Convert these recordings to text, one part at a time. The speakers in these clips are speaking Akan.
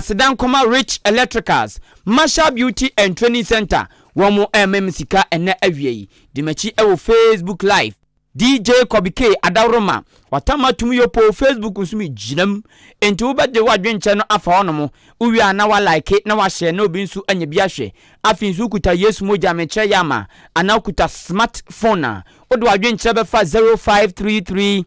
Asedan Koma Rich Electricals, Masha Beauty and Training Center, Womo MMCK ene awie. Dimechi ewo Facebook Live. DJ Kobike Adaroma watama tumi yopo Facebook nsumi jinam enti wo bede wadwenche no afa hono uwi ana wa like na wa share na obi nsu anya bia hwe afinsu kuta Yesu moja meche yama ana kuta smartphone a odo wadwenche be fa 0533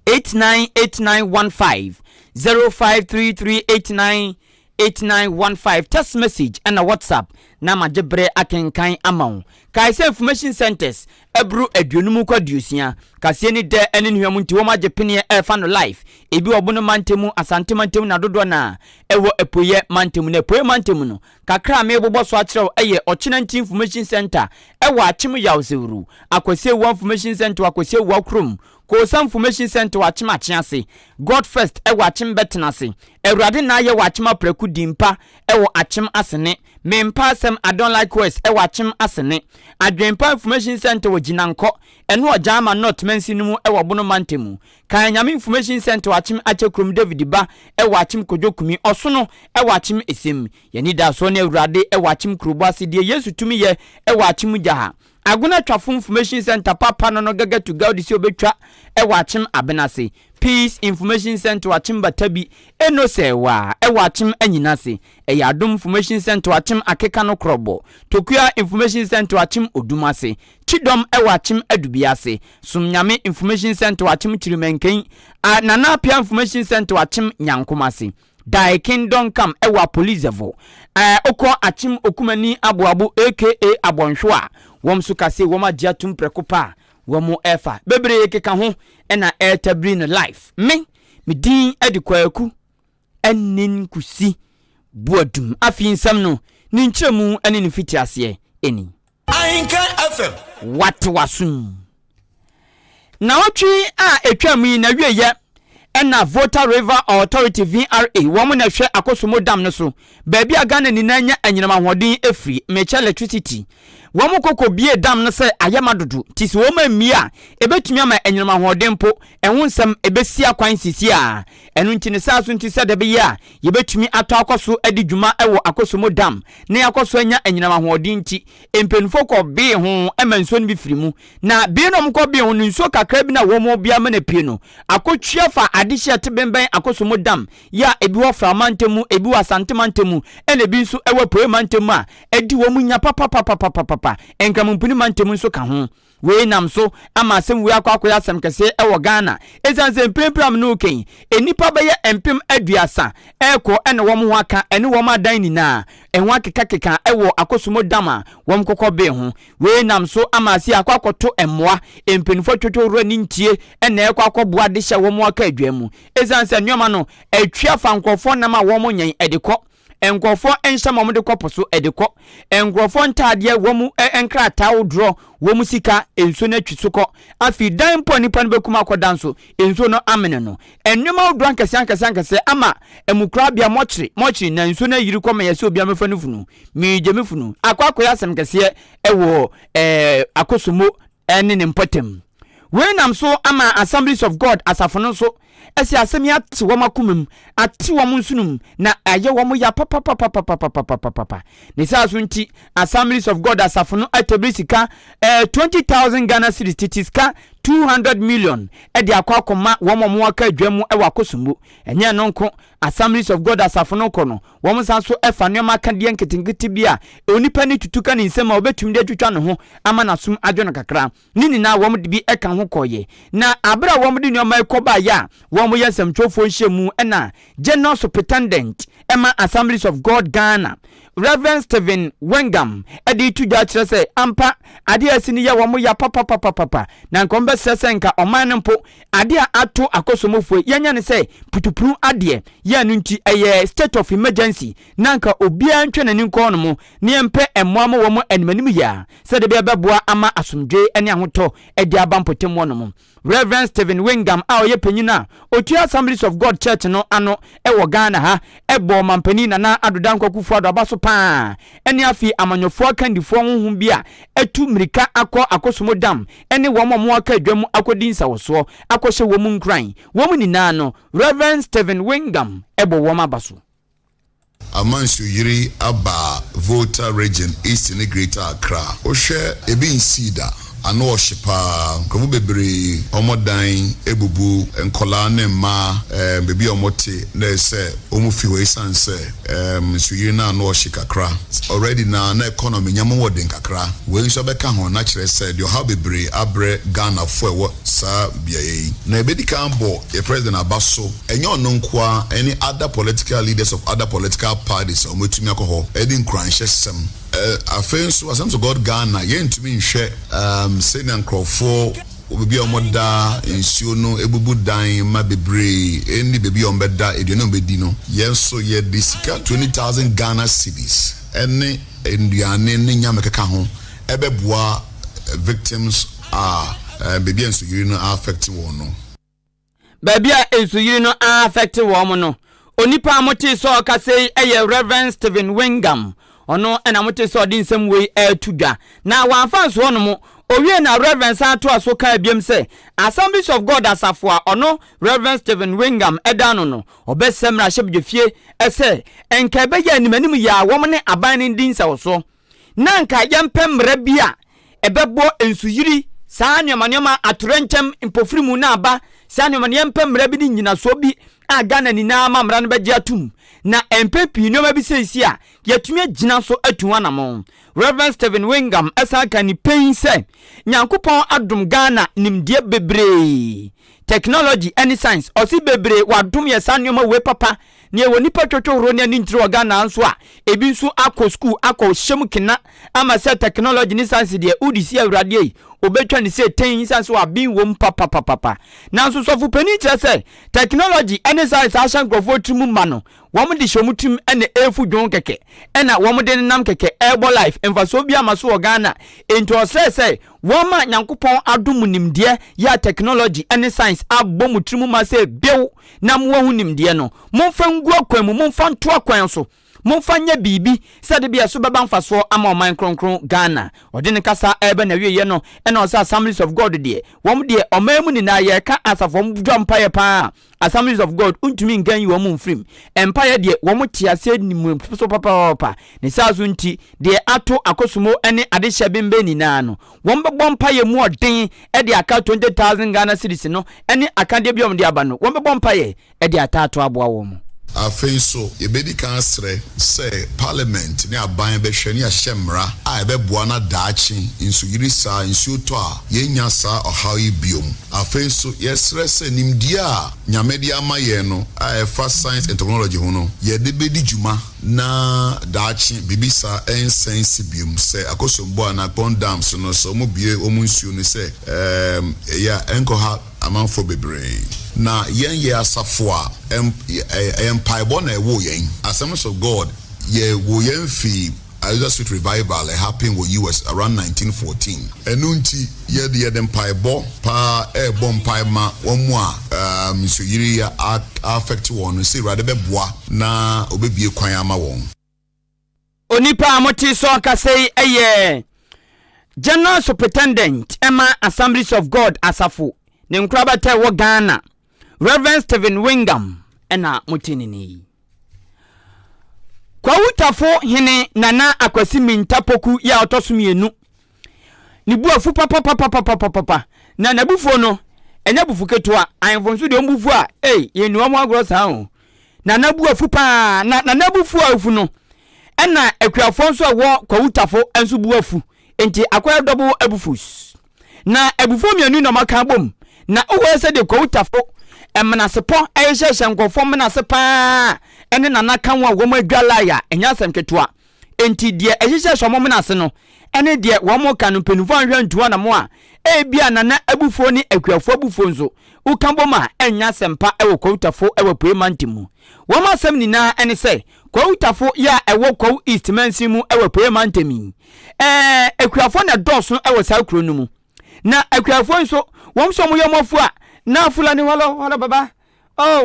898915 0533 8915 text message and a WhatsApp na majebre Ahenkan amount kaise information centers ebru aduonum kwadusia kase ni de ene nhwam nti wo majepene e fa no life ebi obono mantemu asante mantemu na dodo na ewo epoye mantemu na epoye mantemu no kakra me bobo so akire eye Ochinanti information center ewo achim yawsewuru akwase wo information center akwase wo krom ko some information center wachim achiase God first ewo achim betenase ewrade na ye wachim apreku dimpa ewo achim asene mempa asem I don't like west ewo achim asene adwempa information center wo ginanko eno ojama not mensinumu ewo bono mantemu kan nyame information center wachim achekrum David ba ewo achim kodwokumi osono ewo achim esem yani da so na ewrade ewo achim krubo asede Yesu tumi ye ewo achim jaha aguna twafo information center papa no gaga to God si obetwa wachim abenase Peace Information Center wachim batabi eno sewa wachim anyinase Adum Information Center wachim akeka no krobo Tokua Information Center wachim odumase Chidom wachim adubiase Sumnyame Information Center wachim chirimenken Nana Pia Information Center wachim nyankomase Dai Kingdom Come ewa police vo oko achim okumani abuabu aka abonhwa womsu kase woma giatum prekopa womo efa bebre keka ho ena etabri no life me din edikwaku enin kusi buadum afinsam no ni nkyeremu ene ni fitiase eni Ahenkan FM what wasum na otwi a etwamu na wieye ena Voter River Authority VRA womo na hwe akosomo dam no so baabi agana ni nanya anyinama hodin efri mecha electricity womo koko bie dam no se ayama dodo tisi woma mia ebetumi ama anyinama hodin po ehun nsam ebesi akwan sisi a enu ntine saso ntise de be ya yebetumi ato akoso adi dwuma ewo akosomo dam na yakoso anya anyinama hodin nti empenfo ko bi ho emanso no bi firimu na bi no mko bi ho nso kakra bi na womo bia ma na pie no akotwia fa adihye tebemben akosomo dam ya ebi wo fra mantemu ebi wo asante mantemu ene bi nso ewo poe mantemu a edi wo munya papa enkamumpuni mantemu nso ka ho we nam so ama asem we akwakoya asem kese ewo Ghana ezanze mpempram no ken enipa beye empem aduasa eko ene wo mo aka ene wo madan ni na enho akeka ewo akosomo dama wo mkokọ be ho we nam so ama asi akwakoto emmoa empenfo twetworo ni ntie ene ekwakoboa de hye wo mo aka adwamu ezanze nyoma no atwa fa nkofo na ma wo mo nyen edekọ enkofo enhyama mo de koposo edekọ engrofo ntade wo mu enkrata wodro wo mu sika enso na twisuko afi dan po nipa no bekuma akoda nso enso no amene no enwema wodro ankase ama emukra bia mochri na enso na yiri koma yese obi amefa no funu mije mefunu akwakoya asem kase ewo akosomo ene ne mpotem we nam so ama Assemblies of God asafono so esi asemi ati wo makumem ati wo nsunum na aye wo ya papa ne saso nti Assemblies of God asafono atebrisika 20,000 Ghana cedis titiska 200 million edi akwakoma wo mo aka adwamu e wakosumu enye no nko Assemblies of God asafono kono wo mo sanso efa ne maka de nketenkete bia onipa ni tutuka ni nsema obetum de twetwa no ho ama nasum adwo no kakra nini na wo mo de bi eka ho koye na abra wo mo de nyoma ekoba ya wo mo yesem twofo nhemu ena General Superintendent ema Assemblies of God Ghana Reverend Stephen Wengam edi tudwa kire se ampa ade asini ya wo mo ya papa na nkombe sesenka oman mpo ade ato akosomofo yanya ne se putupuru ade ya nunti eye state of emergency nanka obia ntwe nani nko no mo ne mpe emmoamo wo mo animanim ya se de beboa ama asomdwe ene ahoto edi abampotem wo no mo Reverend Stephen Wengam a oye panyina otu Assemblies of God Church no ano ewo Ghana ha ebo mampani na adodan kwakufu ado abaso pa ene afi amanyofo akandifo honhum bia etu mrika akosomo dam ene wo mo aka adwam akodinsa woso akohye wo mu nkran wo mu nina no Reverend Stephen Wengam ebo wo mabaso amansu yiri aba Volta region east in Greater Accra ohwe ebi nsida ano ohyepa nkomo bebre omodan ebubu enkola ne ma bebi omote na se omufi we sanse nsu yiri na ano ohye already na economy nyamo woden kakra we nso beka ho na kire se de ha bebre abre Ghana fo ewo sa biayi na ebedika ambo e president abaso enye ono nkoa any other political leaders of other political parties omotumi akoho edi nkranhye sem afenso asamso God Ghana yentumi nhwe senior crofo obi omoda nsuo no ebubu dan ma bebre eni bebi ombeda eduno mbedi no yenso ye disika 20,000 Ghana cedis ene enduane ne nyamekeka ho ebeboa victims bebi enso yiri no affect won no bebi enso yiri no affect won no onipa amoti so kasei eye Reverend Stephen Wingam ono ena mote so di nsem wei atudwa na wanfa so no mo owie na Reverend Santo aso ka biem se Assemblies of God asafo a ono Reverend Stephen Wingam edano no obesemra hyebdefie ese enka be ya animanim ya wom ne aban ne din se wo so na nka yempemra bia ebebo ensuyiri saa nyamanema atorenchem impofrimu na aba saa nyamanema yempemra bi nyina so bi Ghana ni na mamra no beje atum na empepi no ma bi seisi a yatumi agina so atuwa na mo Reverend Stephen Wingam asaka ni pain se Nyankopon adum Ghana nimdie bebre technology any science osi bebre wadum ye sanoma we papa ne woni patwotwo ro ne ntiro Ghana anso a ebi nso akọ school akọ hyem kina ama se technology ni science de udisi awrade yi obetwa ni se ten science wa bin wom papa na nso sofu pani kire se technology any science ashan grofo trimu ma no wom de hyomutum ene efu dwon keke ena wom de nam keke airbo life emfaso bi amaso Ghana ento se woma Nyankopon adum nimde ya technology any science abom trimu ma se bew na mo hu nimde no momfa ngu akwan mu momfa nto akwan so momfa nya bibi sade bia so beba mfaso ama oman kronkron Ghana ode ne kasa ebe na wiye no ena osa Assemblies of God de wom de omamu ni na ye ka asafom dwampaye pa Assemblies of God untumi ngan yi wom mfrim empire de wom tiase ni so papa ne sazo nti de ato akosumo ene adehya bembe ni na no wom bebɔ mpaye mu odin e de aka 20,000 Ghana cedis no ene akade biom de aba no wom bebɔ mpaye e de atato aboa wom afenso yebedi kan sre se parliament ni aban be hwe ni ahyemra a ebeboa na daachi insu yirisa insu to a yenya sa ohawi biom afenso yesre se nimdia a nyamedi amaye no a efa science and technology ho no yede bedi juma na daachi bibisa ensense biom se akosombo na pondams no so mo bie omunsu no se ya enkoha amanfo bebre na ye asafo a empire na ewo yen Assemblies of God ye wo yen fi Azusa Street revival happened with US around 1914 enunti ye the empire pa empire ma omo a misuyiri ya affect won say rade beboa na obebie kwan ama won onipa amoti so akasei eye General Superintendent Emma Assemblies of God asafo ne nkrabate wo Ghana Reverend Stephen Wingam ena mutinini kwa utafo hene nana akwasi mintapoku ya otosumienu ni buafu papa na nabufu no enya bufu ketua anfonso de ombufu a yenu amu agro sa ho na nabuafu pa na nabufu afu no ena akuafonso awo kwa utafo enso buafu enti akwaya double abufus na abufu mienu no maka bom na owo se de kwa utafo emnasepo ayehye nkofo mnasepa ene nana kanwa wo adwala ya enya asem ketua enti de ehye hye mnase no ene de wo mo kanu penufo anhwe ntua na mo a ebia nana abufo ni akuafo abufo nzo ukamboma enya sempa ewo kwutafo ewo premantimu wo ma asem ni na ene se kwutafo ya ewo kwa east mansimu ewo premantemi akuafo na doso ewo sakro no mu na akuafo nso wo mso mo yomofu a na fulani walo baba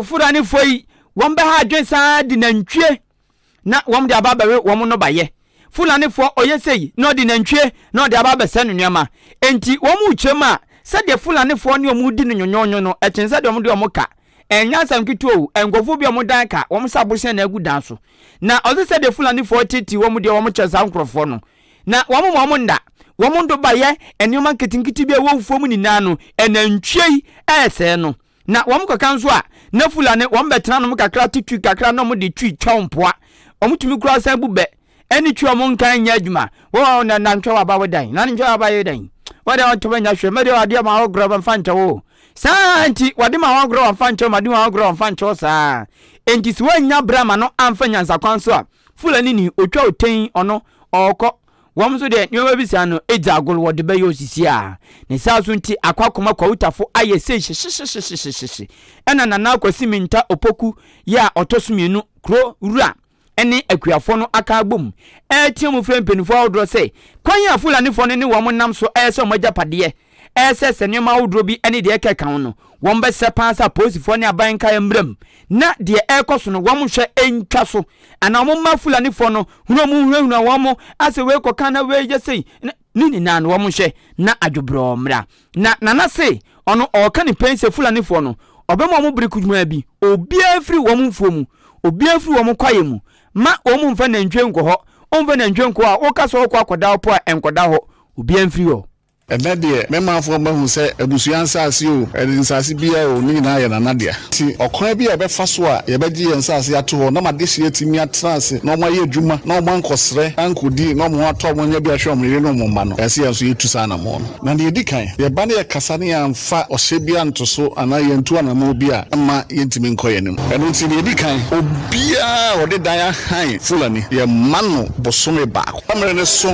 fulani foi wombe ha adwensa di nantwie na wom de ababa we wom no baye fulani fo oyesei no di nantwie no de ababa senu nyama enti wom uchema se de fulani fo ne wom di no nyonyonyo no echense de wom de wom ka enya sam kituo engofo bi omodan ka wo msa bohye na agu dan so na ozo se de fulani for titi wo mu de wo mo kyesa nkrofo no na wo mo nda wo mo ndo baye enuma nketinkiti bi wo fuo mu nina no enantwei ese no na wo mo kokan so a na fulani wo mbetena no kakra titu kakra no mo de twi twompoa wo mutumi kura san bube eni twi mo nkan nya adwuma wo na ntwa wa ba wedan na ntwa wa ba yedan wade on to banya hwe mede wade ma wo groba fancha wo santi wade ma wo groba fancha ma de wo groba fancha sa enti si wanya brama no amfanya nsakwan so a fulani ni otwa oten ono okọ wom so de nyewa bisa no ejagol wode be yosisi a ne sa so nti akwakoma kwa utafo aye se hye ena nana akwasi minta opoku ya otosumienu kro rura ene akuafo no aka agbom etiem frempenifo awdro se kwan ya fulani fo ne wom nam so ese omajapade ese senema awdro bi ene de ekekan no wom be sepansa posifo ne abanka embrem na de ekoso no wom hwe entwa so ana wom ma fulani fo no hunu wom ase we kokan na we je sei nini na wom hwe na adwobro mra na se ono oka ni pense fulani fo no obemo mo brikuduma bi obia firi wom mfuomu obia firi wom kwaye mu ma omu mfa na ntwe nko ho omfa na ntwe nko a wokaso okwa akoda opo a enkoda ho obia mfiri ho Ebede memafo mahu se abusuan saase o edinsase bia o ni na ye nanadia ti okwan bia be fa so a ye beji ye nsase ato ho na madehye atimi atrase na omo ye adwuma na omo ankosre ankodi na omo ato omo nya bia hwe omo yire no omo ma no ese ye so yetusa na mo na de dikan ye ba na ye kasa ne amfa ohye bia ntoso ana ye ntu ana mo bia ma ye ntimi nkoye nim eno ti de dikan obia ode dan han fulani ye mano bosome ba amre ne so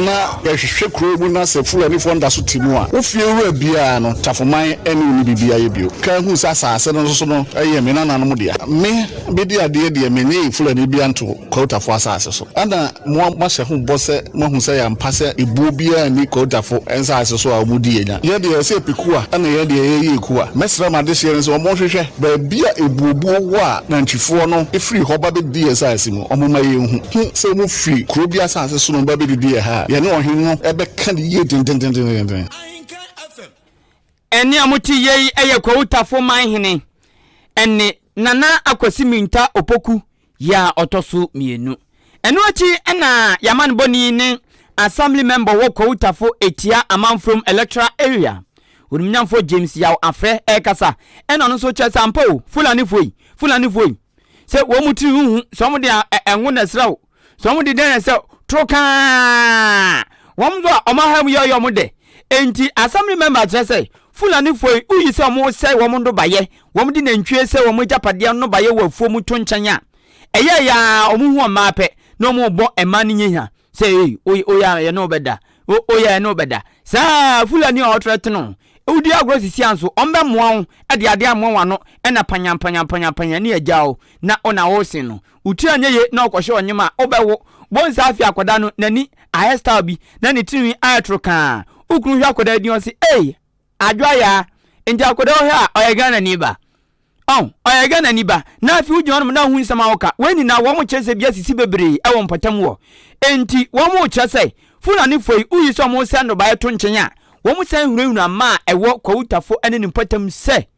na ye hwehwe kuro bu na se fulani fo nda so timu a ofie wura bia no tafoman ene ni bibia ye bio kan hu sasa no so no eye me na nanom dia me bedi ade de me ne fulani bia nto kwotafo asase so ana mo mahye hu bose mo hu se ya mpase ebuo bia ni kwotafo ensase so a mudi yenya ye de se pikua ana ye de ye ekua mesra ma de se so mo hwehwe ba bia ebuobuo wo a na ntwifo no efiri ho ba be di esase mu omo ma ye hu se mo firi kro bia asase so no ba be di ha ye ne ohwe no ebe kan ye den eni amuti yei eye kwa utafo manhene ene nana akwasi minta opoku ya otosu mienu eno achi ena yaman boni ne assembly member wo kwa utafo etia among from electoral area unimnyamfo James yaw afre ekasa ena no so chesa mpo fulani foi se wo muti hu so mo de enwo na srawo so mo de den se troka wo mo zo omaham yo mo de enti assembly member say fulani foi uyi se mo se wo mo ndo baye wo mo di na ntwe se wo mo japade no baye wo afuo mu to nkyanya eye ya omu hu mape no mo bo ema ni nyia se oya ye no beda oya no beda sa fulani o threat no udi agro sisi anso ombe moa ade ade amoa no na panya ni agyawo na ona wo sin no uti anyeye na okohye onyema obewo bonsa afia akoda no nani ahesta bi na ni tinwi ayatroka ukunu hwa akoda di on se adwaya nti akoda ho a oyega na niba oyega na niba na afi uji hono na hu nsama woka weni na wo mo kyese bia sisi bebre ewo mpatam wo enti wo mo kyese fulani foi uyi so mo se no baye to nkyenya wo mo san hurahura ma ewo kwa utafo ene ni mpatam se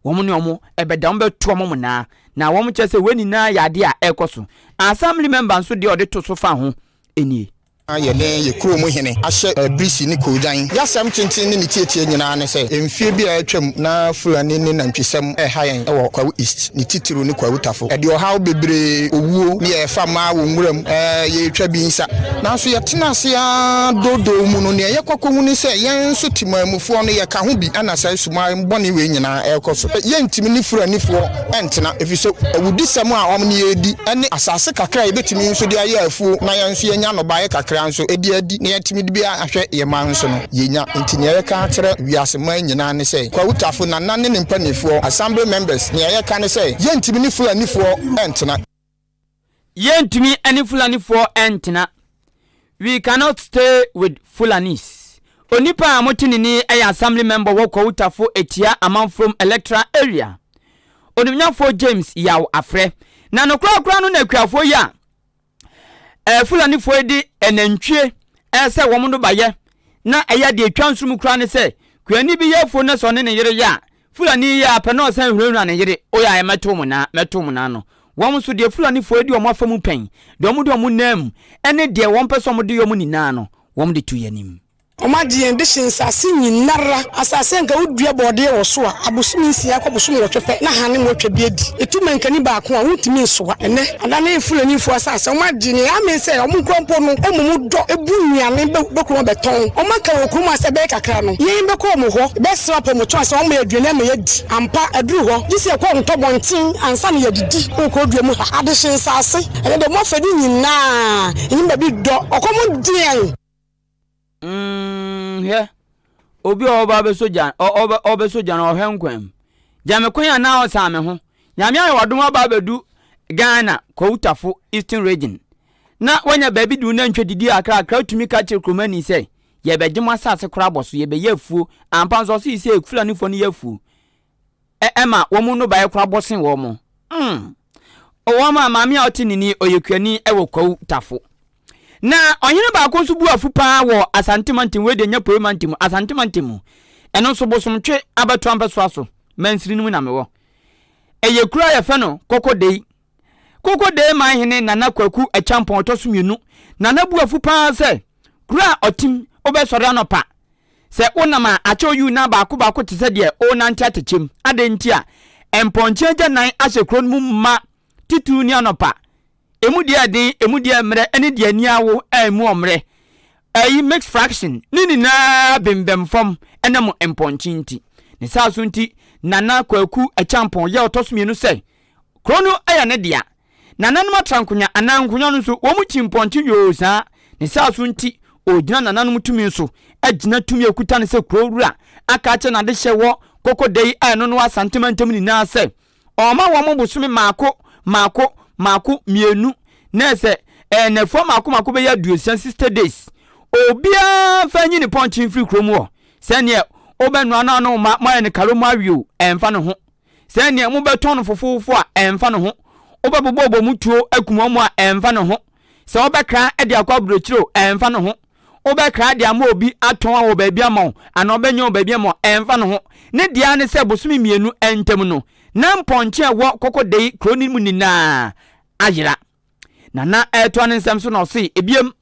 wo mo ne omo ebeda mo beto mo na wo mo kyese weni na yade a ekoso assembly member nso de ode to so fa ho enie ayene ye kuro mu hene ahye brisi ni kodan yasam tintin ni tietie nyina ne se emfie bi a atwam na fulani ni nantwisem hayen ewo kwawu east ni titiru ni kwawu tafo e de ohaw bebre owuo ni e fa ma wo nwuram ye twa bi nsa na so ye tena se a dodo mu no ne ye kwakohu ni se yen so timamufo no ye ka ho bi ana sai suma mboni we nyina ekoso ye ntimi ni furanifo entena efiso awudisem a om ne yedi ene asase kakra ye betimi nso de aye afu na ye nso ye nya no baye kakra nso edi ne yatimidi bia ahwe ye man nso no yenya ntinye ye ka kire wiase man nyina ne se kwa utafo na nanne ne mpanifo assembly members ne ye ka ne se ye ntimi ni fulanifo entena ye ntimi ani fulanifo entena we cannot stay with fulanis onipa amotini ni assembly member wo kwa utafo etia among from electoral area onimnyafo James yaw afre na no kura no na kuafo ya fulani foi di enantwie se wo ndo baye na eya de atwa nsum kura ne se kuani bi yefo ne so ne yere ya Fulani ya pano san hwenu na yire oya ya meto mu na no won so de Fulani fo edi omo afamu pen de omo de omo nam ene de won pese omo de yomo ni na no won de tu yanim Omadi and dishes are singing Nara as I send a wood dear body or so. Abusumi see a cobusum or chepe, na honey what you did. A 2 men can back one won't mean so. And I name Fulani for us. So my genie, I may say, Omu Grumpono, Omu do a boom and Boko beton. Omaka Kuma Sabeka Crano. Ye in Bacomo, best up on the choice on me a dream and pa a drew. This is a quote top one thing and Sunny at the D. Oko Dream additions are say, and the more for na in the big dog or common dear. Yeah. Obi oba be soja oba soja na Ahenkan. Jame kwan na o same ho. Nyame ayo wadom aba bedu Ghana Koutafo Eastern Region. Na wanya baby du na ntwedidi akra tumi ka che kromani sei. Ye be gem asase kora boso ye be yafuo ampa so se Fulani fo ne yafuo. Ema wo mu no bae kora bosen wo mo. O ma maami a otinini oyekuani ewo Koutafo. Na onyene ba ko so bu afu pa wo asantemantim we de nya poemantim asantemantim eno so bosomtwe abeto ampeso aso mansiri nimu na mewo eye kura ye fe no kokodei man hene nana kwaku achampon otoso mienu nana bu afu pa se kura otim obesore anopa se wonama acho yu na ba ko tese de o na ntia techem adenti a emponche agya nan ahye kro mu ma titu ni anopa emudia mre ene dia niawo emu omre ayi mix fraction nini na bembem fom ene mo emponchinti ne saso nti nana kwaku achampon ya otosomienu sei krono aya ne dia nana no matrankonya anankonya no so wo mu chimponchi yosa ne saso nti ogina nana no mutumi so agina tumi akuta ne se krowura aka che na de hyewo kokodei eno no asantemantam ni na sei oma wo mo bosumi mako mienu nese na fo mako be ya duosan 60 days obia fanyi ni ponchi free krom wo sene obenu ana no ma ne kalomo awio emfa no ho sene mo beton no fofofo a emfa no ho obebobo mutuo akumamu a emfa no ho se obekra e de akwa brochiro emfa no ho obekra de ama obi aton a wo ba bia ma ana obenyo ba bia ma emfa no ho ne dia ne se bosumi mienu entem no na mponchi e wo kokodei kroni mu ni na ayira nana eto ne nsem so no se ebiem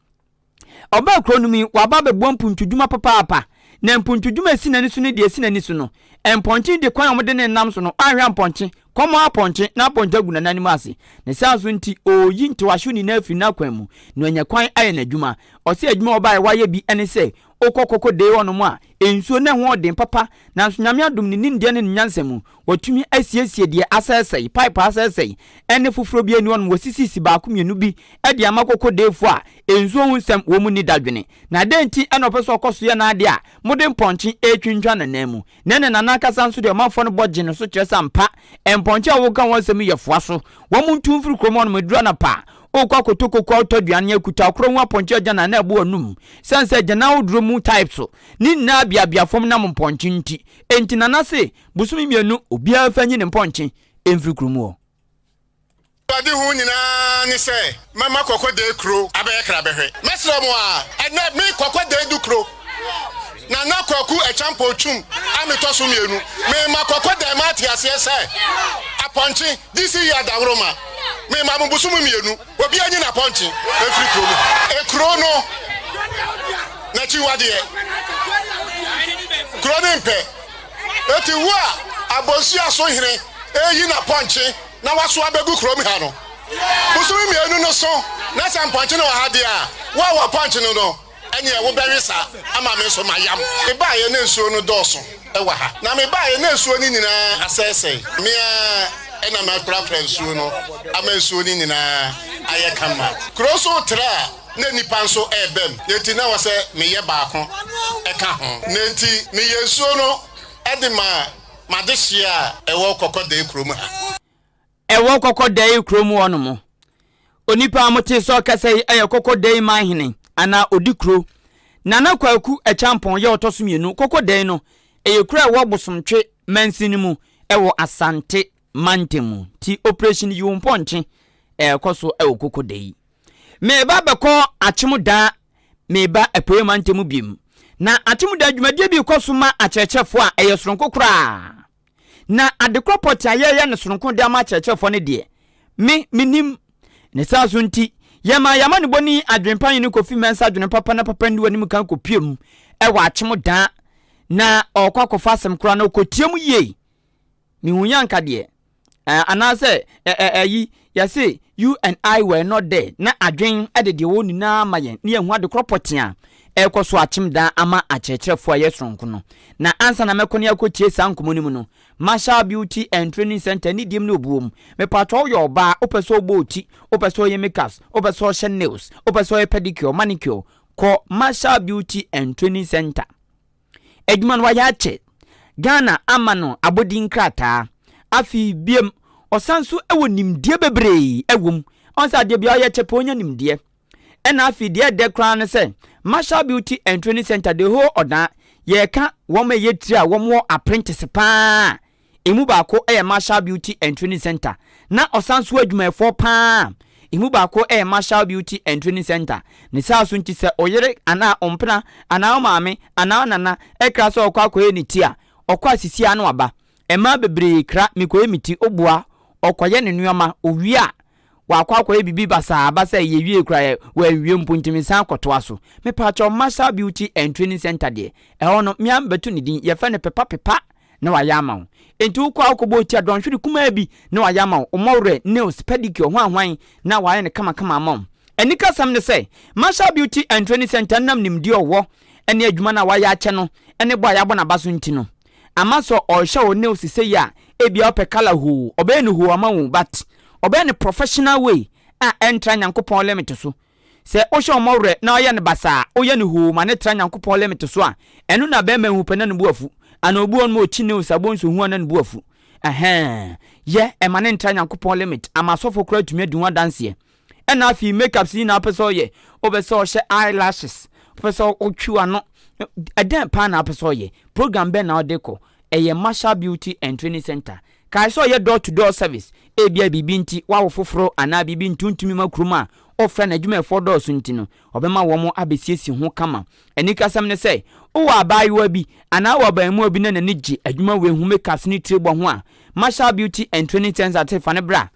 oba kronumi waba be bom puntuduma papa na mpuntuduma sinani so ne de sinani so no emponchi de kwan omde ne nam so no ahwa mponchi komo aponchi na aponchi agu nani mu ase ne saso nti oyi nti wahwe ni na afi na kwan mu no anya kwan aye na adwuma o se adwuma oba waye bi ene se okokoko de wono mu a ensuo na ho den papa na so nyame adom ni ndie ne nyansemu watumi asiesie de asese pipe asese ene foforo bi ani wono wasisisi ba komienu bi e de amakoko defu a ensuo hunsem wo mu ni dadwene na denti ene opeso okoso ye na ade a mode mponchi etwintwa na namu nene nana kasa nso de omafo no boje no so kyeresa mpa emponchi a wo kan wansem ye foa so wo mu ntumfiri kromo no medura na pa okwa kotoko kwa otoduane akuta okro nwa ponchi agya na ebu onum sense agya na oduro mu type so ni na bia fom na mponchi nti enti nana se busumi mienu obi afanyi ne mponchi emfiri kromo adi hu nyina ni se mama kokode kro abekra behwe mesro mo a ena mi kokode du kro na na kwaku echampo chum amito so mienu me ma kokode ma ti ase se aponchi this year da roma me ma mbusu mu mienu obi anyi na ponchi efiri kromo ekro no na chi wade krono mpe eti wa abosi aso hire eyi na ponchi na waso abegu kromo ha no busu mu mienu no so na sam ponchi no ha dia wa ponchi no no enye wo berisa ama me so mayam e ba ye na nsuo no doso e wa ha na me ba ye na nsuo ni nyina asese me ena ma preference no ama nsuo ni nyina ayekama kroso tra na nipa nso ebem yeti na wose me ye baako e ka ho nenti me ye nsuo no edima madehia ewo kokoda ekrom ha ewo kokoda ekrom wono mo onipa amote so kase eye kokoda mahene ana odikro nana kwaku echampon ye otosomienu kokodei no eyekura wo bosomtwe mansini mu ewo asante mantemu ti operation yumponche ekoso ewo kokodei meba beko achemuda meba epoye mantemu bim na achemuda dwumadie bi koso ma achechefo a eyesronko kura na adekroport ayeye ne sononko de ama chechefo ne de minim ne saso nti yama ne boni adwempan ne kofi mensa adwene papa na papa ndi wanim kan kopiem e wa achemo dan na okwakofa asem kura na okotiem ye mihunya nka de anase yi ya say you and I were not there na adwen ade de woni na mayen ne ehu adekroport a ekoso achim dan ama achechefo ayesronko no na ansa na mekoni akotie sankomo nimu no Marshall Beauty and Training Center ni dim no buom me patro yo ba opeso boti opeso ye makeups opeso she nails opeso ye pedicure manicure ko Marshall Beauty and Training Center edman wa ya che Ghana amano abodin krata afi biem osanso ewo nimdie bebre ewom onsa de bia ye chepe onya nimdie ena afi de kra ne se Marshall Beauty and Training Center the whole oda ye ka woma ye tira womo apprentice pa emu ba ko Marshall Beauty and Training Center na osanso adwumafo pa emu ba ko Marshall Beauty and Training Center ne sa so nti se oyere ana ompena ana maame ana nana ekra so okwa koye ni tia okwa sisi anu aba ema bebre kra mikoye miti obua okoye ne nuoma owia wakwa bibi basa ye wie kra wa wie mpuntimi san kwoto aso me pacho Marshall Beauty and Training Center de hono miam betu ne din ye fa ne pepa na wa yama enti ukwa akobo ti adonhwiri kuma bi na wa yama omowre nails pedicure hwan na wa ne kama mom enika sam ne say Marshall Beauty and Training Center nam nimdi owo ene adwuma na wa ya che no ene bo ya bo na baso nti no amaso o hye o nails se ya ebia opekala hu obe ne hu amawu but obe ne professional way a entra nyankopon limit so se o hye omowre na oye ne basa oye ne hu ma ne tra nyankopon limit so a enu na be ma hu pena ne buafu ana obu on mo chi ne sabonso hu ana ne buafu ye e ma ne ntra nyankopon limit amasofo kura tumi adu wadanse ena afi makeup si na peso ye obeso hye eyelashes peso otwu ano adan pa na peso ye program be na odeko eye Marshall Beauty and Training Center kai so ye door to door service ebia bibinti wa wofoforo ana bibinti ntumi makruma ofra na adwuma for door so ntino obema wo mo abesiesi ho kama enika sam ne say o wa baiwa bi ana wa ban mu obi na nigi adwuma we hu makeups ni trebo ho a Marshall Beauty and Training Center te fa ne bra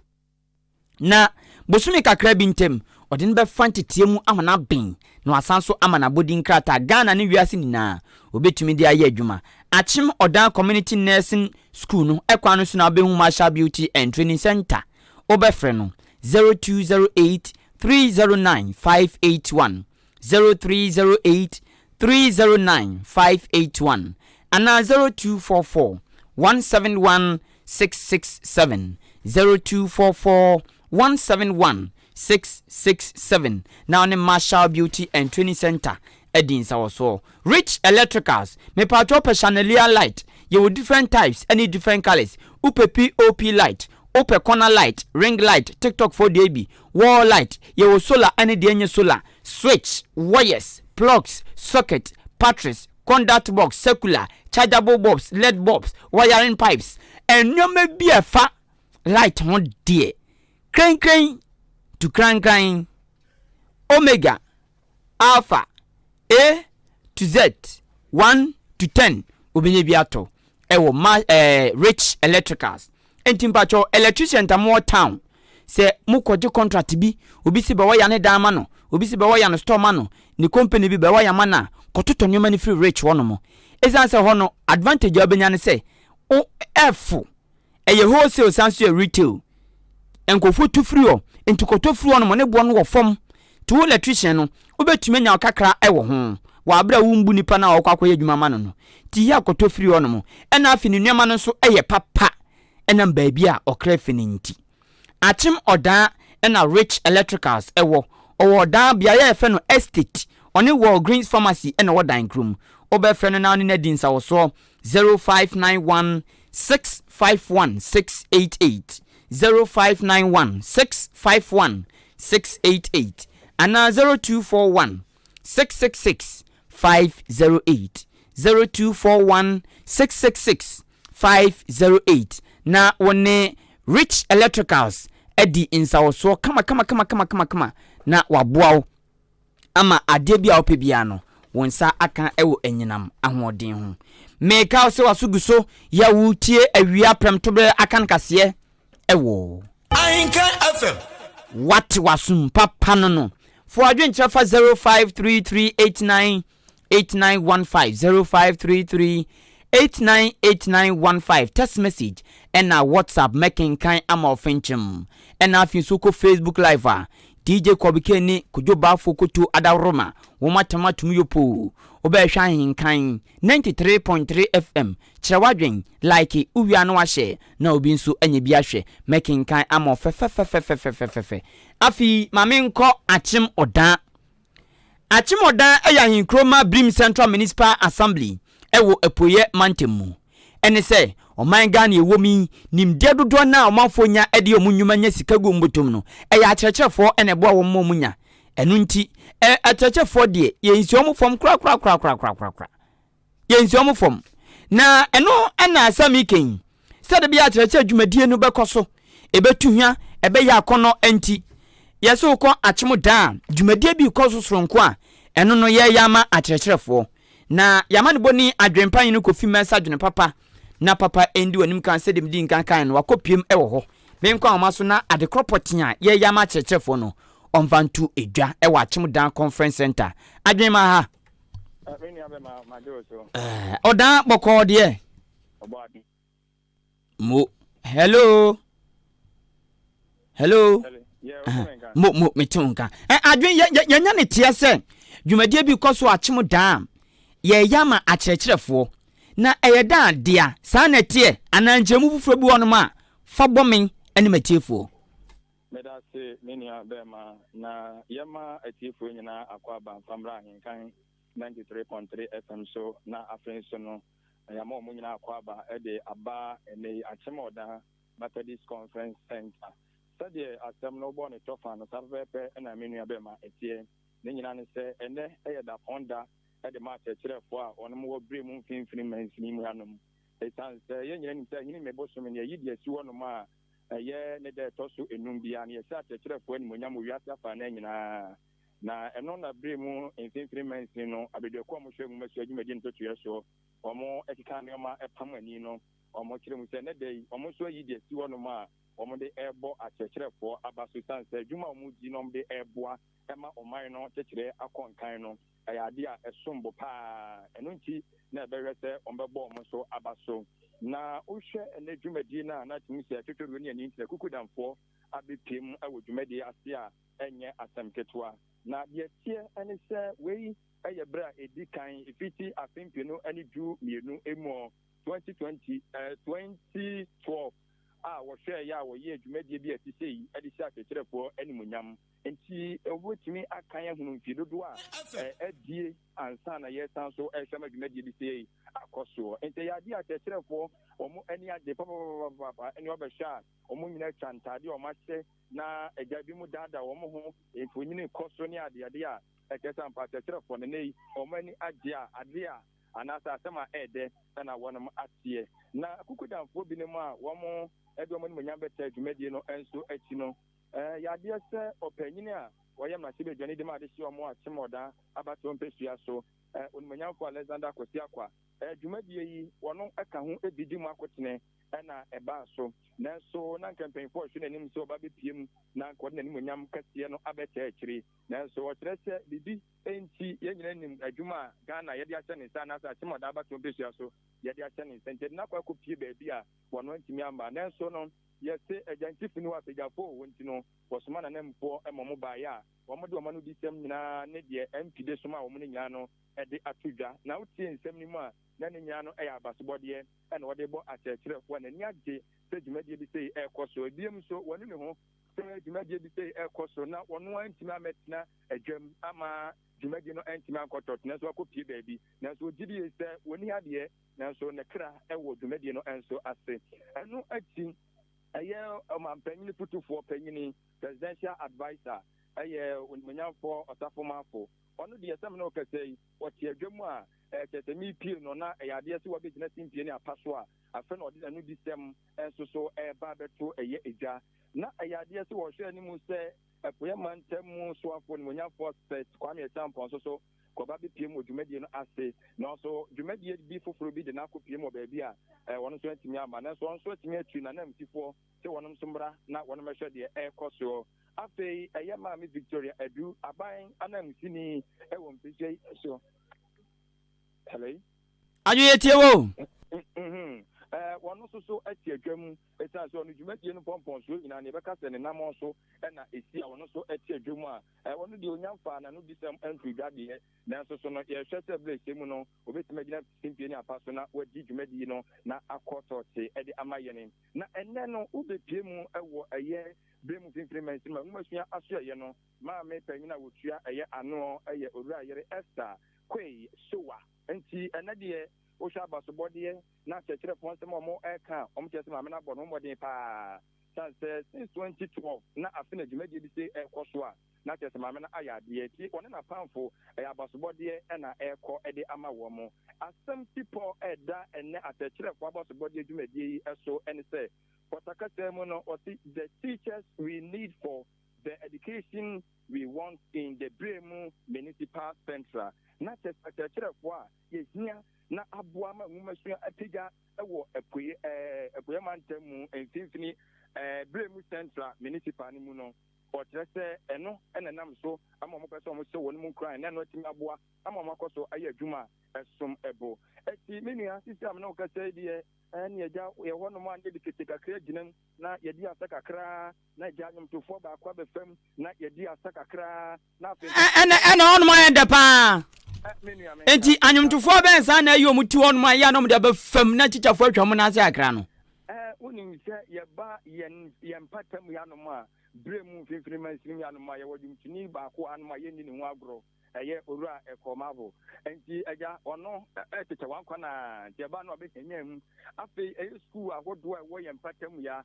na bosumi kakra bi ntem odin be fantitie mu amana ben no asanso amana bodin krata Ghana ne wiase nina obetumi dia ye adwuma achim odan community nursing school no ekwano so na behu Marshall Beauty and Training Center obefre no 0208 309 581 0308 309 581 ana 0244 171 667 0244 171 667 now on Marshall Beauty and Training Center edins also Rich Electricals me patro chandelier light you different types any different colors upe POP light upe corner light ring light TikTok 4DB wall light you solar any denye solar switch wires plugs socket batteries conduct box circular chargeable bulbs LED bulbs wiring pipes and no may be a fa light on dear crane to crane Omega Alpha A to Z 1 to 10 obinye biato ewo Rich Electricals entimpacho electrician tamo town se mukoje contract bi obi si be waya ne dan ma no obi si be waya no store ma no ni company bi be waya ma na kototo nyoma ni free Rich wono mo esan se hono advantage obenya ne se o F eye wholesale sanso retail enkofu tu free o entikoto free wono mo ne bo no wo fom to electrician no obetumi nya okakra ewo ho wa abra wumbu nipa na okwakoye adwuma ma no ti ya koto free wono mo ena afi ni nneema no so eye papa ena baabia a okra fini nti achim oda ena Rich Electricals ewo oda bia ya efe no estate oni Wall Greens Pharmacy ena wodan krum obefre no na ne nadinsa wo so 0591 651 688 0591 651 688 ana 0241 666 508 0241 666 508 na wone Rich Electricals edi insawoso kama na waboawo ama ade bia opebia no wonsa aka ewo enyinam ahoden ho meka se wasugu so ya wutie awia premtobe akan kase ewo Ahenkan FM what wasum papa no for adwenkyerɛ fa 0533898915 0533898915 text message and na WhatsApp making kind ama ofenchim and na afi so ko Facebook live DJ Kobike ni kujoba fokoto adaroma wo matama tumyopo obehwa Ahenkan 93.3 FM kyerwadwen like uwia no ahye na obi nso anya bi ahwe making kind ama fe afi mame nko achim odan eya Ahenkroma Brim Central Municipal Assembly ewo epoye mantemu ene se oman Ghana ewomi nimde dodo na omanfonya ede omunyuma nya sika go mbotom no eya akyerɛkyerɛfo ene bo a wo momunya enu nti akyerɛkyerɛfo de yensiom fom kra yensiom fom na eno ena asami ken se de bia akyerɛkyerɛ dwumadie no bekoso ebetu hwa ebeya akono enti yeso ko achimo da dwumadie bi koso soronko a eno no ye yama akyerɛkyerɛfo na yamane boni adwempan no kofi mensa dwene papa na papa endi wanim kan se dem di nkan no wakopiem ewo ho menkwa amaso na adekropotin a ye yama akyerɛkyerɛfo no onvantu edwa ewa achim dan conference center adwema ha odan boko de mo hello mo metunka adwen yanya ne tie se dwumadie bi koso achim dan ye yama akyerɛkyerɛfo na eyeda dia saa na tie ananjemu fufuro bi wono ma fa bomen ene matiefo meda se menia bema na yema atiefo nyina akwa ba famra Ahenkan 93.3 FM so na afenso no yama omu nyina akwa ba ede aba ene achemoda Methodist Conference Center sade asem no bo ne tofa no sarvepe na menia bema etie ne nyina ne se ene eyeda fonda ede ma akyerɛkyerɛfo a ɔno mo bre mu mfimfini mansini mu hanom etan sɛ yɛnyina nim sɛ hini meboso me ne yidi asi wɔ no ma ɛyɛ ne de toso enum bia ne yɛsɛ akyerɛkyerɛfo ani monyam wiase afa na nyinaa na ɛno na bre mu mfimfini mansini no abedwakɔ mo hwɛ mu masu adwumadi ntotoyɛ so ɔmo ekika nneɛma ɛpam ani no ɔmo kyerɛ mu sɛ ne de ɔmo so yidi asi wɔ no ma ɔmo de ɛbɔ akyerɛkyerɛfo aba so san sɛ adwuma ɔmo di no de ɛboa ɛma ɔman no kyerɛ akɔnkan no ayade a esombo pa enunti na ebehwe se ombebo omo so abaso na ohwe ene dwumadi na timi se twetwe ni ani ntina kukudamfo abepiem awo dwumadi ase a enye asemketoa na de tie ene se wei eye bra edikan efiti afempie no ani du mienu emu 2012 wɔhwɛ ya wɔyɛ dwumadie bi ati sei ade hyɛ akyerɛkyerɛfoɔ animuonyam enti wotumi akan ahunu mfi dodo a adie ansa na yɛsan so ɛhwɛ ma dwumadie bi sei akɔsoɔ enti yɛade akyerɛkyerɛfoɔ ɔmo ani agye papapapa ɛne wɔbɛhwɛ a ɔmo nyina atwa ntade ɔmo ahyɛ na agya bi mu dada ɔmo ho mfonyini kɔ so ne adeade a ɛkyɛ sɛ mpa akyerɛkyerɛfoɔ no nei ɔmo ani agye a ade a anasa asema ede na wonum atie na kukudamfo bi ne mu a womo edo mo nyam beta dwumadie no enso achi no yade se opanyini a woyam na sibe dwane de ma de hye omo achemoda abato mpesua so onimanyamfo Alexander Kosiakwa dwumadie yi wono aka ho ebidi mu akotene na eba so nanso na campaign for hwe nanim so ba bepiem na nkode nanim nyam kase no abeta akiri nanso wo kyerɛ sɛ bibi enti yenyina nim adwuma Ghana yɛde ahyɛ ne nsa na sa achemoda abato mpesua so yɛde ahyɛ ne nsa nti na kwa kopie baabi a wono ntimi amba nanso no yɛse agyantifi no apegyafo wonti no wɔsoma na namfo ɛmɔ mo baayɛ a wɔmo de wɔma no di sɛm nyinaa ne deɛ MP de soma wɔmo no nyinaa no ɛde atodwa na wotie nsɛm ni mu a na ne nyinaa no ɛyɛ abasobɔdeɛ ɛna wɔde bɔ akyerɛkyerɛfoɔ na ni agye sɛ dwumadie bi sɛ ɛkɔ so ebiem so wɔne ne ho sɛ dwumadie bi sɛ ɛkɔ so na wɔno antimi amɛtena adwam ama dwumadie no antimi ankɔtɔ na so akɔpie baabi na so gyidi sɛ wɔni adeɛ na so ne kra ɛwɔ dwumadie no ɛnso ase ɛno akyi ɛyɛ ɔmampanyini putufoɔ panyini presidential advisor ɛyɛ onimanyamfo ɔsafomafo ɔno deɛ sɛm na ɔkasa yi wɔte adwam a kyɛsɛ mepie no na ɛyɛ adeɛ sɛ wɔbɛgyina simpie ne apa so a afɛ na ɔde n'ano di sɛm nso so ɛba bɛto ɛyɛ agya na ɛyɛ adeɛ sɛ wɔhwɛ anim sɛ Poyamantemu Swafon, when you first set Kwame Tampon, so Kobabi PM or Jumedian Ase, and also Jumedian before Frubi, the Naku PM or Baby, 120 Yama, and so on, so it's me an empty4, so one Sombra, not one measure the air cost. After a Yama Victoria, I do a buying an Sini, I won't be so. Hello? Are you at your One also at your drum, it has on the Jumedian Pompons in an Ebekas and an also, and I see I want also at your Juma. I want to do a young fan and no disem entry daddy, now so not your shutter blade, Semono, or with Medina Simpiana Persona, what did you medino, not a quarter, say, Eddie Amayanin. Now, and then no Ube Pimu, a year, Brim of implements in my Musia, Asher, Ma may Pemina would share a year, anno, a year, or Esther, Quay, Soa, and see another. Osha Basobody, not a chip once more Akan, just Mamma Bonomody Pa. Since 2012, not a finished immediately air Koswa, not just Mamma Aya, the one and a pound for a Basobody and an air core Eddie Amawomo. As some people at that and at the chip of Basobody, you may be so and say, for Takasemono or the teachers we need for the education we want in the Bremu Municipal Central. Not just at the chip of yes, near. Na abuama mumasua apiga ewo epuyamantemu enfimfini Bremu Central Municipal ni mu no otrese eno enenam so ama mo pese mo se wonu kran na no timi aboa ama mo akoso aye adwuma esom ebo eti menua system na okase die ene eja ye wono mo ande dikete kakra ginan na ye di asaka kra na eja nyumtofo ba kwa befam na ye di asaka kra na fe ene on mo ende pa enti anyumtufo ben sa na ayo muti won ma ya no mo de ba fam na chichafo atwa mo na ase akra no unim se ye ba yen patam ya no ma Bremu Finfriman Simianuma, you would need Baku and my Yen in Wagro, a year or a comavo, and the Aja or no, at the Tawankana, Jabano Beckham, after a school, I would do a way and Patamia,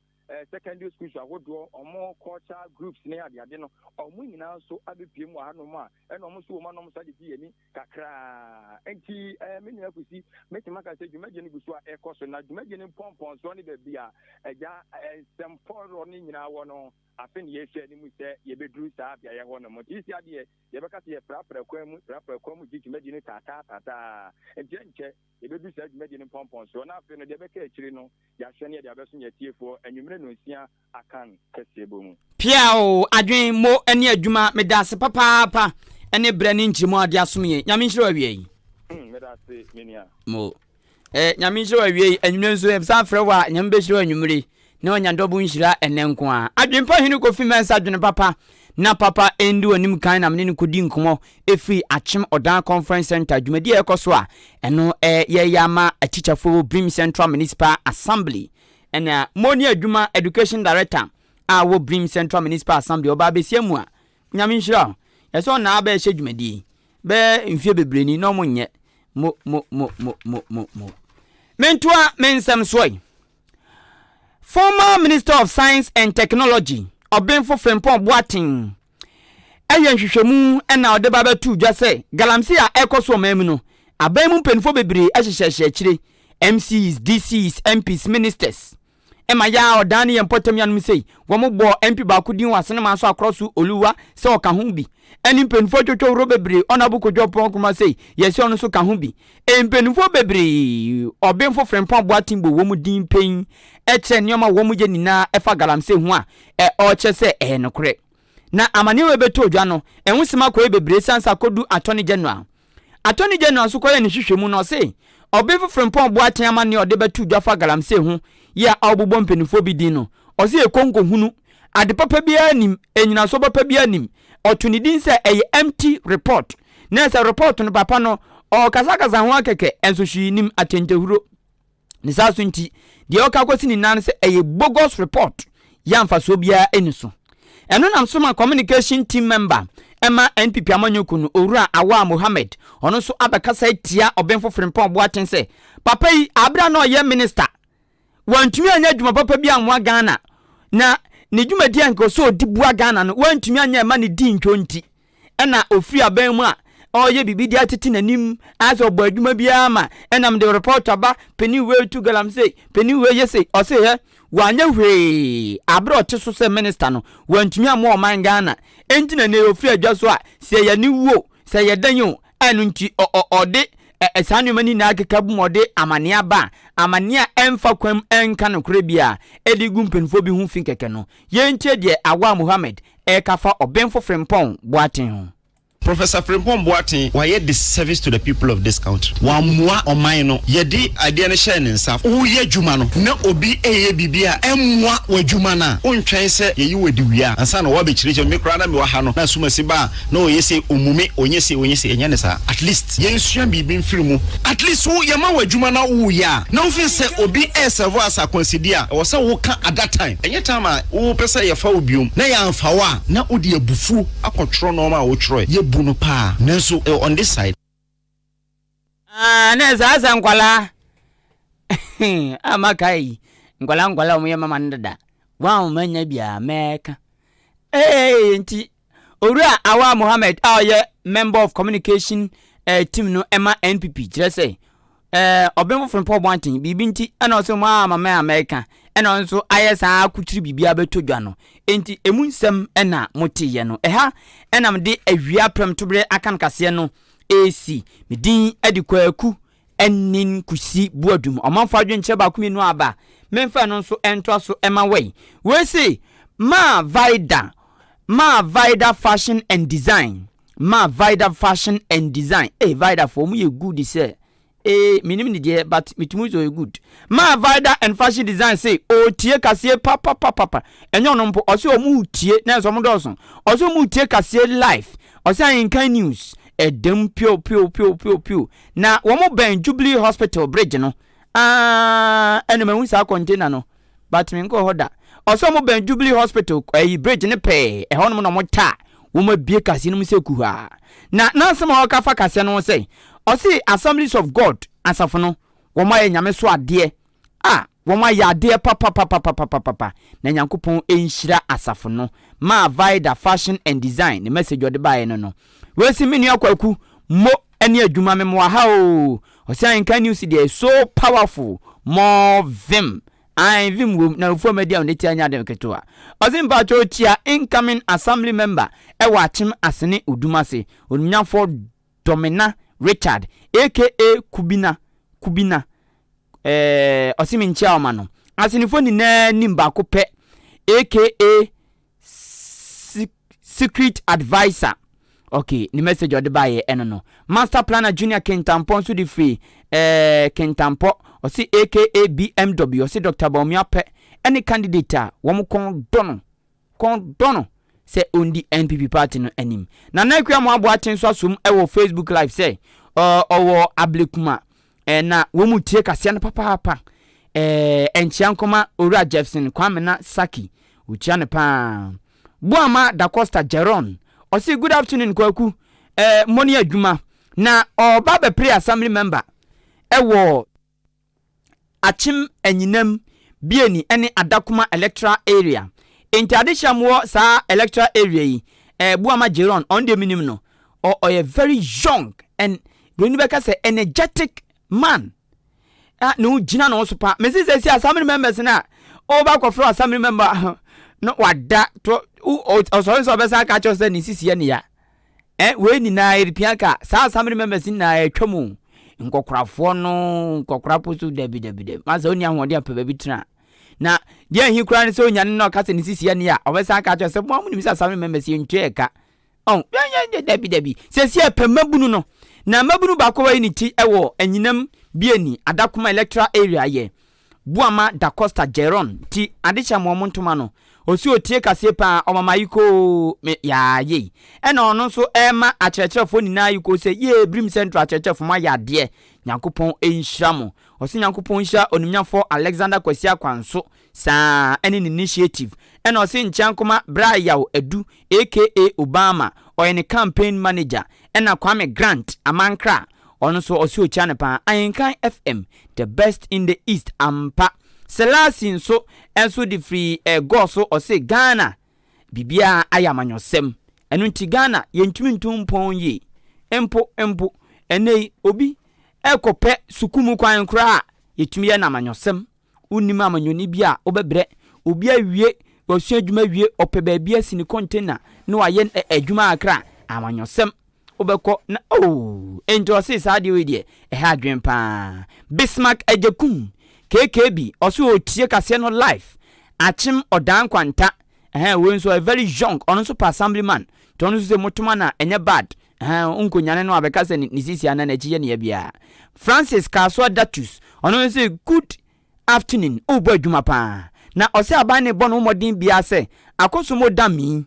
secondary schools, I would do or more culture groups near the Adeno, or winning also Abby Pimo Hanoma, and almost woman on Sadi, Kakra, and T. Many of you see, make him say, you imagine it was a cost, and I imagine pompons, only the beer, a jar, and some poor running in our no. I think yes, you say you be drew stab, ya one of Motis idea, you ever cut your proper quemu, did you imagine it, tata, and Jenche, you be said, imagine pompons, so now in the Debeke Chino, Yashania, the Abbasson, your T4, and you may know, Akan, Kasiebo. Piao, I dream more any Juma, Medas, papa, and a branding Jimo, Yasumi, Yamin Mo. Yamin and you know, so have some for a while, Yambesho and Yumri. No nyandobu nshira enenkwa adwempa hinu kofi mensa adwene papa na papa endu anim kan na mene kodi nkomo efi achem odan conference center dwumadi ekoso a eno ye yama a teacher for Brim Central Municipal Assembly and Moni Adwuma Education Director a wo Brim Central Municipal Assembly oba besiamu a nyame nshira yeso na aba ehye dwumadi be mfie bebreni no monye mo mentua mensam soy. Former Minister of Science and Technology, Obenfo Frempong Boating. Eyen hwehwemu na ode baba tu dwa se galamse a ekoso mamu no abemu penfo bebre ahyehye akire MCs, DCs, MPs, ministers. Ema ya odane yempotam yanum sei wo mo bo MP ba kudin wasene ma so akroso oluwa se o ka ho bi eni penfo twotwo ro bebre onabu kodwopon kuma sei yesi ono so ka ho bi empenfo bebre Obenfo Frempong Boating bo wo mu din pen eche nyoma wo mu je nina efa galamse ho a o che se nokre na amane we beto odwa no enwusima ko bebre sansa kodu Attorney General so ko ye ne hwehwemu no se Obenfo Frempong Boating amane ode beto odwa fa galamse ho ya awbobɔ mpenifo bi din no o se ekonko hunu ade papa bia anim enyina so papa bia anim otuni din se empty report na se report no papa no o kasakasa ho akeke enso hwi nim atentehuro ni saso nti de o ka kwasi ni nan se bogus report ya mfaso bia eniso eno nam so ma communication team member Emma NPP amanyoku no owura Awa Mohammed ono so abakasa tia Obenfo Frempong Boating se papa yi abra no ye minister wantumi anya dwuma papa bia anwa Ghana na ne dwuma di anko so dibua Ghana no wantumi anya ma ne di ntwonti ena ofri aban mu a oye bibi dia tete nanim as obo adwuma bia ma enam de report aba penny way to galam say penny way yesi o say he wanya hwe abro oteso se minister no wantumi amo man Ghana enti na ne ofri adwa so a se ye ni wo se ye danyo anu nti ode esanu mani na akekabu mode amania ba amania emfa kwam enka no kure bia edi gumpenfo bi hu fin keke no ye ntie de Awa Muhammad kafa obenfo frempon boaten ho. Professor Frimpong Boatin, why yet this service to the people of this country? Wamwa or mine, yedi idea shine in South. Oh, ye Jumano, no obi a bibia, emwa we Jumana. Unchain say you would do ya, and son of Wabbich region make random Wahano, Nasuma Siba, no yesi umume, or yesi, or yesi, and yanesa. At least, yen shall be being filmu. At least who Yamawa Jumana, oh ya. No fin say obi as a was a consider, or so woka at that time. And yet, oh, Pesa ya Faubium, Nayan Fawa, na udi a bufu, a control normal or Troy. Buno pa nenso on this side neza asa nkwala amakai nkwala omuye mama ndada wa manya bia meka nti owura Awa Muhammad aye member of communication team no ema NPP kire say obemfo from Paul Banting bibi nti ana oso mama America ena nso ayesa akutiri bibia betodwa no enti emunsem ena motiye no eha enam de awia prem tobre Akan kase no AC medin adikwaku enin kusi buadum omanfa adwenche ba kumi no aba memfa no nso ento so ema we say ma vida fashion and design vida for me good say minim ni die but mitumu so good ma vida and fashion design say o tie kase papa enyo no mpo o se o mu tie na so mo do so o se mu tie kase live o se Ahenkan news edem pio na wo mo ben Jubilee Hospital bridge no ene ma hu sa container no but me nko hoda o se mo ben Jubilee Hospital bridge ne pe ho no mo ta wo ma bie kase no se ku ha na nsema o ka fa kase no say o see Assemblies of God asafo no wo ma nyame so ade wo ma ya ade papa na Nyankopon enhyira asafo no ma vida fashion and design the message ode bae no we see menu akwaku mo ene adwuma me mo ha o see Ahenkan news dey so powerful more vim vim wo na ufo media on tia nya de keto a ozimba cho tia incoming assembly member e wa chim asene odumase onnyafo Domina Richard aka Kubina osimi nchia omano asinifo ni na nimba ko pe aka secret advisor. Okay, ni message ode baye eno no master planner junior Kentampo so di free Kentampo osi aka BMW osi Dr. Baumia pe any candidate wo mo kon dono say ondi NPP party no anim na nakwa mo abo atenso asom e Facebook live say owo ablekuma na wo mu tie kase na papa enchiankoma Owura Jefferson Kwame na Saki uchia ne pa Buama da Costa Jeron osi good afternoon kwaku money adwuma na oba be pre assembly member ewo achim enyinam bieni ene adakuma electoral area enti adeshamwo sa electoral area yi Buama Jeron on the minimum no or a very young and when you say energetic man no jina no so pa me say assembly members na oba ko for assembly member no wada to o so be sa ka cho say ni sisi ne ya we ni na eripiaka sa assembly members na atwamu nkokorafo no nkokorapo so debi ma za oni ahode apa ba bitira na dia hi kura ne so nya ne no ka se ni sisi ne ya o be sa ka cho say mo mu ni sa assembly members ntwe ka debi sesi epemabunu no na mabunu ba ko wa ni ti ewo enyinam bieni adakuma electoral area ye Buama da Costa Jeron ti adecha momontoma no osi otie kase pa omama yiko ya ye ena ono so ema acherechefo ni na yiko se ye brim central acherechefo ma ya de Nyankopon enhyiramo osi Nyankopon nhya onumnyafo Alexander Kwasia Kwanso sa any initiative ena osi nchankoma Brayaw Edu aka Obama oyene campaign manager ena Kwame Grant Amankra ono so osi ochane pa Ahenkan FM the best in the east ampa Selasin so enso di free go so osi Ghana bibia ayamanyosem enu nti Ghana yentumi ntumpon yi empo enei obi ekope sukumu kwan kra yetumi ye na amanyosem unim amanyoni bia obebre obi awie osua adwuma wie opeba bia sini container na waye adwuma akra amanyosem obekọ na ento se saade we de ha adwen pa Bismarck Ejekum KKB oso otie kase no life achim odan kwanta we nso a very young ono so assemblyman to ono so motuma na enye bad unkonyane no abeka se ni sisi ana na chiye ne bia Francis Kaswa Datus ono so good afternoon obo adwuma pa na ose aban ne bono modin bia se akoso modami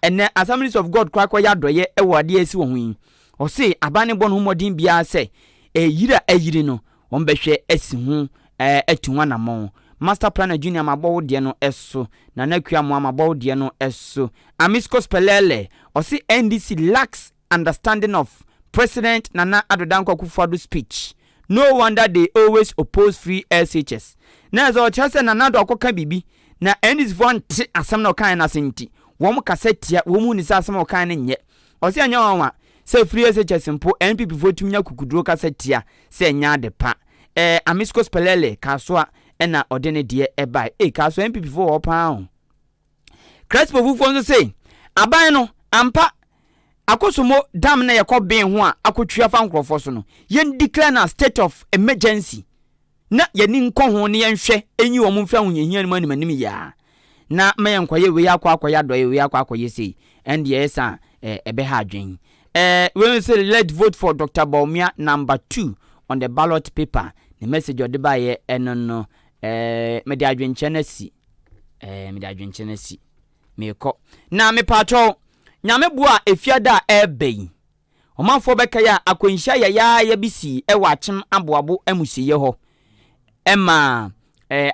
ene Assemblies of God kwa ya doye ewade asi wo hu ose aban ne bono modin bia se eyiri no ombehwe asi hu atuwa na mo Master Planner Junior mabo de no eso na nakua mo mabo de no eso Amisco Spelele ose NDC lacks understanding of President Nana Addo Akufo-Addo speech. No wonder they always oppose free SHS. Na zo chase Nana Addo akoka bibi na NDC von asam na kan na senti wo mu kasetia wo mu ni asam kan ne nye ose anya wanwa se free SHS mpo NPP votum nya kukuduro kasetia se nya de pa Amisco Spelele kaswa ena odene die ebai kaso NPP for opa Crespo Fufo nso say aban no ampa akosomo dam na yakobin ho a akotwia fa nkrofo so no yen declare na state of emergency na yeni nko ho ne yenhwe enyi wo mfa hunyehia ni manim ya na maye nkoye we akwa doye we akwa say and yes ebe ha adwen we say let's vote for Dr. Baumia number 2 on the ballot paper. The message of the buyer no me de adwen chenesi me ko na me patro nyame bua efiada ebei omanfo beka ya akwanhia ya bisi ewachem aboabo amusiye ho ema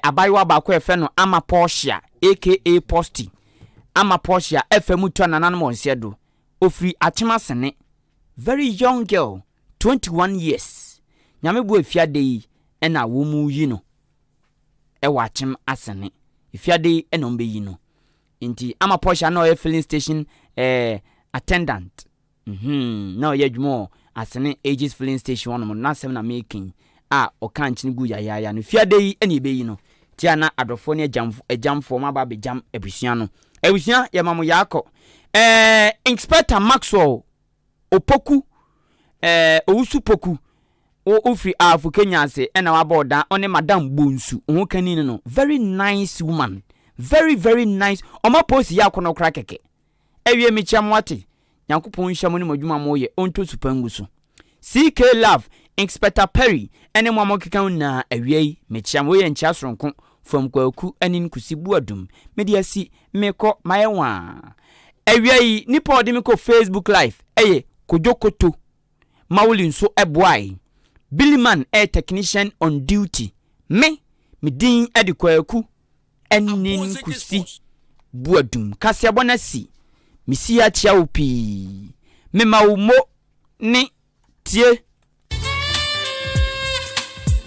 abayiwa ba ko efe no ama Porsche aka Posty ama Porsche efe mutu nanano monsedo ofri achema sene very young girl 21 years nyame bua efiada yi ena wo mu yi no ewachem asene efiade enombe yi no inti ama Porsche na filling station attendant now yedwumo asene ages filling station one mo na sem na making oka nchini gu ya no fiade yi ene be yi no tia na adofo ne ejamfo ma ba be jam ebusia no ebusia ya mamu yako Inspector Maxwell opoku owusu poku ofri afu Kenya se ena wa boda one madam bonsu ho kanini no very nice woman very very nice oma posi ya kono kra keke ewie mi chamwate yankopon hyamu ne madwuma moye onto supangusu CK Love Inspector Perry ene mo amokeka na ewie mi chamo ye ncha soronko from kwaku anin kusibu adum mediasi meko mayewa ewie nipa odi ko Facebook live kojokoto mawuli nso eboai Billyman technician on duty me din edi kwaku anin kusi buadum Kasiebo na si misi achia opi me mawumo ni tie